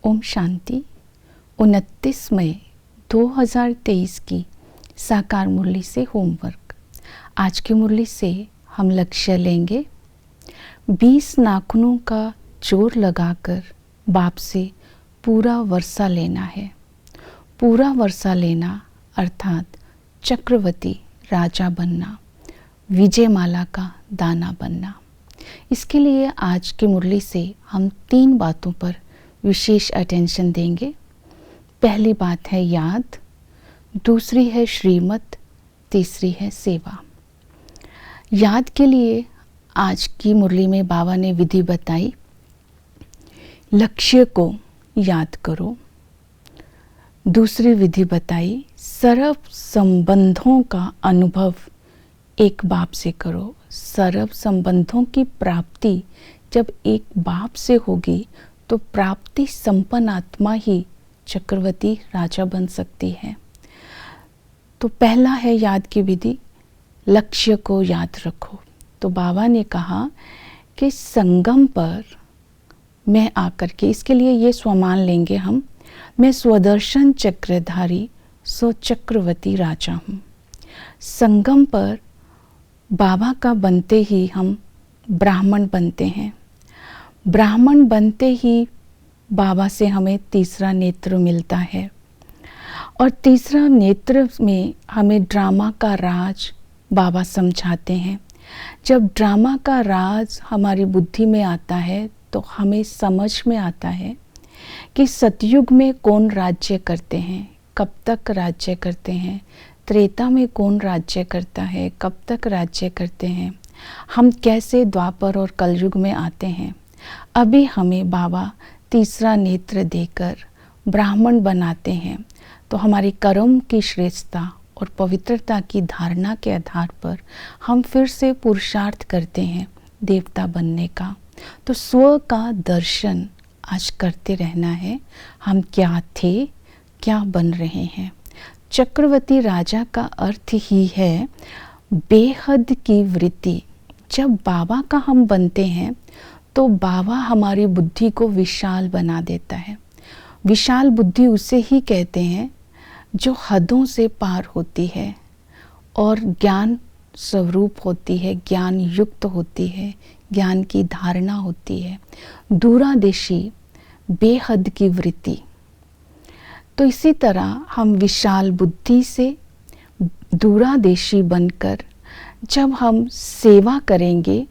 ओम शांति। 29 मई 2023 की साकार मुरली से होमवर्क। आज की मुरली से हम लक्ष्य लेंगे 20 नाखूनों का जोर लगाकर बाप से पूरा वर्षा लेना है। पूरा वर्षा लेना अर्थात चक्रवर्ती राजा बनना, विजयमाला का दाना बनना। इसके लिए आज की मुरली से हम 3 बातों पर विशेष अटेंशन देंगे। पहली बात है याद, दूसरी है श्रीमत, तीसरी है सेवा। याद के लिए आज की मुरली में बाबा ने विधि बताई, लक्ष्य को याद करो। दूसरी विधि बताई, सर्व संबंधों का अनुभव एक बाप से करो। सर्व संबंधों की प्राप्ति जब एक बाप से होगी तो प्राप्ति संपन्न आत्मा ही चक्रवर्ती राजा बन सकती है। तो पहला है याद की विधि, लक्ष्य को याद रखो। तो बाबा ने कहा कि संगम पर मैं आकर के, इसके लिए ये स्वमान लेंगे हम, मैं स्वदर्शन चक्रधारी सो चक्रवर्ती राजा हूँ। संगम पर बाबा का बनते ही हम ब्राह्मण बनते हैं। ब्राह्मण बनते ही बाबा से हमें तीसरा नेत्र मिलता है और तीसरा नेत्र में हमें ड्रामा का राज बाबा समझाते हैं। जब ड्रामा का राज हमारी बुद्धि में आता है तो हमें समझ में आता है कि सतयुग में कौन राज्य करते हैं, कब तक राज्य करते हैं, त्रेता में कौन राज्य करता है, कब तक राज्य करते हैं, हम कैसे द्वापर और कलयुग में आते हैं। अभी हमें बाबा तीसरा नेत्र देकर ब्राह्मण बनाते हैं तो हमारी कर्म की श्रेष्ठता और पवित्रता की धारणा के आधार पर हम फिर से पुरुषार्थ करते हैं देवता बनने का। तो स्व का दर्शन आज करते रहना है, हम क्या थे, क्या बन रहे हैं। चक्रवर्ती राजा का अर्थ ही है बेहद की वृत्ति। जब बाबा का हम बनते हैं तो बाबा हमारी बुद्धि को विशाल बना देता है। विशाल बुद्धि उसे ही कहते हैं जो हदों से पार होती है और ज्ञान स्वरूप होती है, ज्ञान युक्त होती है, ज्ञान की धारणा होती है। दूरादेशी बेहद की वृत्ति। तो इसी तरह हम विशाल बुद्धि से दूरादेशी बनकर जब हम सेवा करेंगे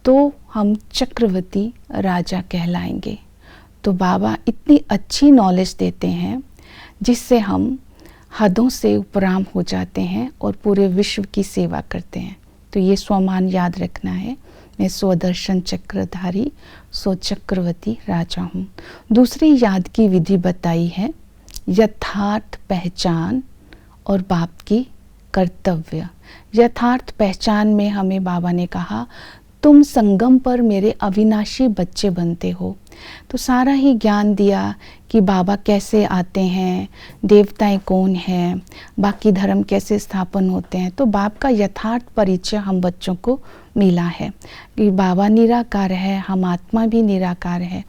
तो हम चक्रवर्ती राजा कहलाएंगे। तो बाबा इतनी अच्छी नॉलेज देते हैं जिससे हम हदों से उपराम हो जाते हैं और पूरे विश्व की सेवा करते हैं। तो ये स्वमान याद रखना है, मैं स्वदर्शन चक्रधारी सो चक्रवर्ती राजा हूँ। दूसरी याद की विधि बताई है यथार्थ पहचान और बाप की कर्तव्य। यथार्थ पहचान में हमें बाबा ने कहा तुम संगम पर मेरे अविनाशी बच्चे बनते हो। तो सारा ही ज्ञान दिया कि बाबा कैसे आते हैं, देवताएं कौन हैं, बाकी धर्म कैसे स्थापन होते हैं। तो बाप का यथार्थ परिचय हम बच्चों को मिला है कि बाबा निराकार है, हम आत्मा भी निराकार है,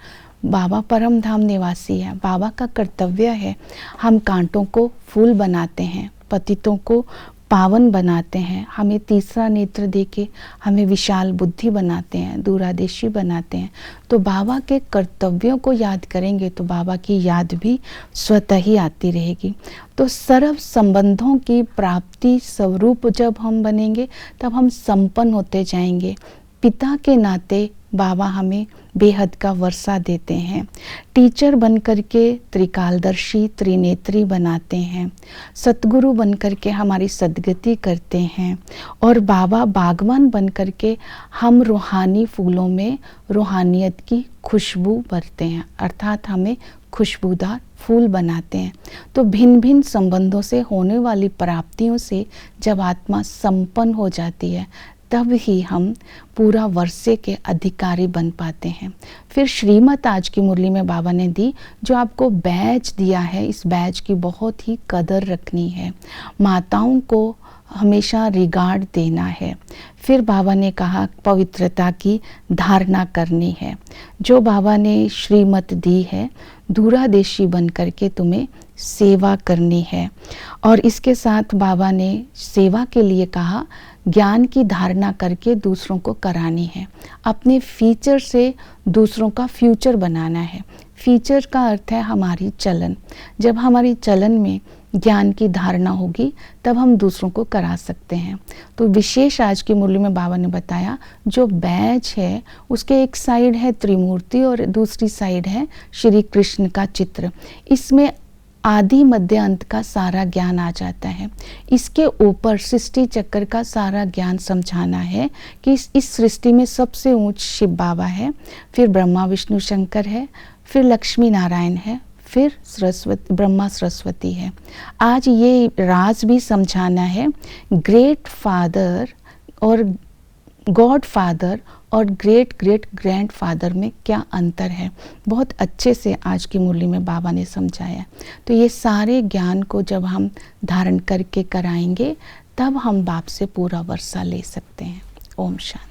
बाबा परम धाम निवासी है। बाबा का कर्तव्य है हम कांटों को फूल बनाते हैं, पतितों को पावन बनाते हैं, हमें तीसरा नेत्र देके हमें विशाल बुद्धि बनाते हैं, दूरादेशी बनाते हैं। तो बाबा के कर्तव्यों को याद करेंगे तो बाबा की याद भी स्वतः ही आती रहेगी। तो सर्व संबंधों की प्राप्ति स्वरूप जब हम बनेंगे तब हम संपन्न होते जाएंगे। पिता के नाते बाबा हमें बेहद का वर्षा देते हैं। टीचर बनकर के त्रिकालदर्शी त्रिनेत्री बनाते हैं। सतगुरु बनकर के हमारी सद्गति करते हैं और बाबा बागवान बनकर के हम रूहानी फूलों में रूहानियत की खुशबू भरते हैं, अर्थात हमें खुशबूदार फूल बनाते हैं। तो भिन्न भिन्न संबंधों से होने वाली प्राप्तियों से जब आत्मा संपन्न हो जाती है तब ही हम पूरा वर्षे के अधिकारी बन पाते हैं। फिर श्रीमत आज की मुरली में बाबा ने दी, जो आपको बैज दिया है, इस बैज की बहुत ही कदर रखनी है, माताओं को हमेशा रिगार्ड देना है। फिर बाबा ने कहा पवित्रता की धारणा करनी है। जो बाबा ने श्रीमत दी है, दूरादेशी बन करके तुम्हें सेवा करनी है। और इसके साथ बाबा ने सेवा के लिए कहा ज्ञान की धारणा करके दूसरों को करानी है। अपने फीचर से दूसरों का फ्यूचर बनाना है। फीचर का अर्थ है हमारी चलन। जब हमारी चलन में ज्ञान की धारणा होगी तब हम दूसरों को करा सकते हैं। तो विशेष आज की मुरली में बाबा ने बताया, जो बैज है उसके एक साइड है त्रिमूर्ति और दूसरी साइड है श्री कृष्ण का चित्र। इसमें आदि मध्य अंत का सारा ज्ञान आ जाता है। इसके ऊपर सृष्टि चक्र का सारा ज्ञान समझाना है कि इस सृष्टि में सबसे ऊंच शिव बाबा है, फिर ब्रह्मा विष्णु शंकर है, फिर लक्ष्मी नारायण है, फिर सरस्वती ब्रह्मा सरस्वती है। आज ये राज भी समझाना है, ग्रेट फादर और गॉड फादर और ग्रेट ग्रेट ग्रैंड फादर में क्या अंतर है। बहुत अच्छे से आज की मुरली में बाबा ने समझाया। तो ये सारे ज्ञान को जब हम धारण करके कराएंगे तब हम बाप से पूरा वर्षा ले सकते हैं। ओम शांति।